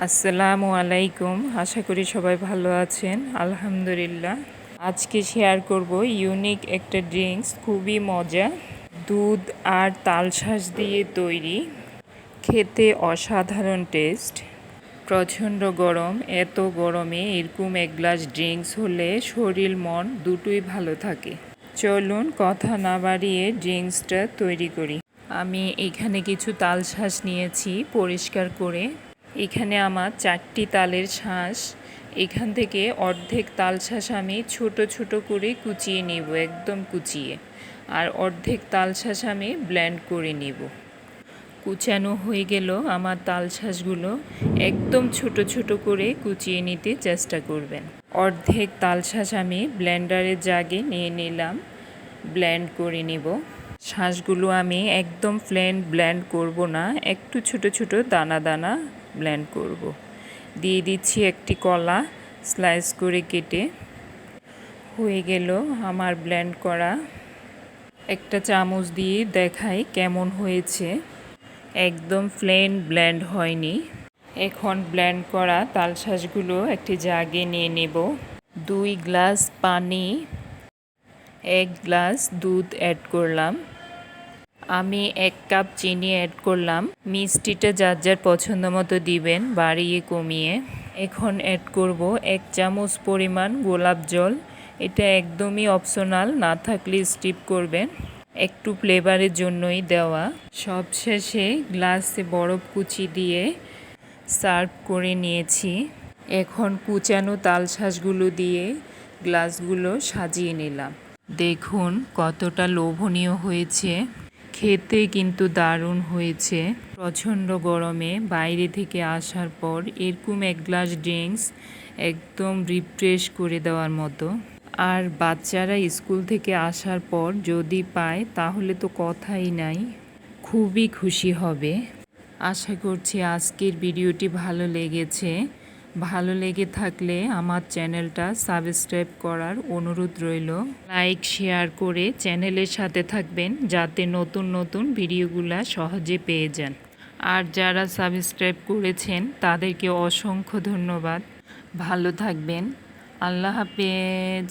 আসসালামু আলাইকুম। আশা করি সবাই ভালো আছেন। আলহামদুলিল্লাহ। আজকে শেয়ার করব ইউনিক একটা ড্রিঙ্কস, খুবই মজা। দুধ আর তালশাঁস দিয়ে তৈরি, খেতে অসাধারণ টেস্ট। প্রচণ্ড গরম, এত গরমে এরকম এক গ্লাস ড্রিঙ্কস হলে শরীর মন দুটোই ভালো থাকে। চলুন কথা না বাড়িয়ে ড্রিঙ্কসটা তৈরি করি। আমি এখানে কিছু তালশাঁস নিয়েছি পরিষ্কার করে। এখানে আমার 4টি তালের শাঁস। এখান থেকে অর্ধেক তালশাঁস আমি ছোট ছোট করে কুচিয়ে নিব, একদম কুচিয়ে। আর অর্ধেক তালশাঁস আমি ব্লেন্ড করে নিব। কুচানো হয়ে গেল আমার তালশাঁসগুলো, একদম ছোট ছোট করে কুচিয়ে নিতে চেষ্টা করবেন। অর্ধেক তালশাঁস আমি ব্লেন্ডারের জাগে নিয়ে নিলাম, ব্লেন্ড করে নিব। শাঁসগুলো আমি একদম প্লেন ব্লেন্ড করব না, একটু ছোট ছোট দানা দানা ব্লেন্ড করব। দিয়ে দিচ্ছি একটি কলা স্লাইস করে কেটে। হয়ে গেল আমার ব্লেন্ড করা। একটা চামচ দিয়ে দেখাই কেমন হয়েছে। একদম প্লেন ব্লেন্ড হয়নি। এখন ব্লেন্ড করা তালশাঁসগুলো একটি জাগে নিয়ে নেব। 2 গ্লাস পানি, 1 গ্লাস দুধ অ্যাড করলাম। আমি 1 কাপ চিনি অ্যাড করলাম। মিষ্টিটা যার যার পছন্দ মতো দিবেন, বাড়িয়ে কমিয়ে। এখন অ্যাড করব 1 চামচ পরিমাণ গোলাপ জল। এটা একদমই অপশনাল, না থাকলে স্কিপ করবেন, একটু ফ্লেভারের জন্যই দেওয়া। সবশেষে গ্লাসে বরফ কুচি দিয়ে সার্ভ করে নিয়েছি। এখন কুচানো তালশাঁসগুলো দিয়ে গ্লাসগুলো সাজিয়ে নিলাম। দেখুন কতটা লোভনীয় হয়েছে। খেতে কিন্তু দারুণ হয়েছে। প্রচণ্ড গরমে বাইরে থেকে আসার পর এরকম এক গ্লাস ড্রিঙ্কস একদম রিফ্রেশ করে দেওয়ার মতো। আর বাচ্চারা স্কুল থেকে আসার পর যদি পায় তাহলে তো কথাই নাই, খুবই খুশি হবে। আশা করছি আজকের ভিডিওটি ভালো লেগেছে। ভালো লেগে থাকলে আমার চ্যানেলটা সাবস্ক্রাইব করার অনুরোধ রইল। লাইক শেয়ার করে চ্যানেলের সাথে থাকবেন, যাতে নতুন নতুন ভিডিওগুলো সহজে পেয়ে যান। আর যারা সাবস্ক্রাইব করেছেন তাদেরকে অসংখ্য ধন্যবাদ। ভালো থাকবেন। আল্লাহ হাফেজ।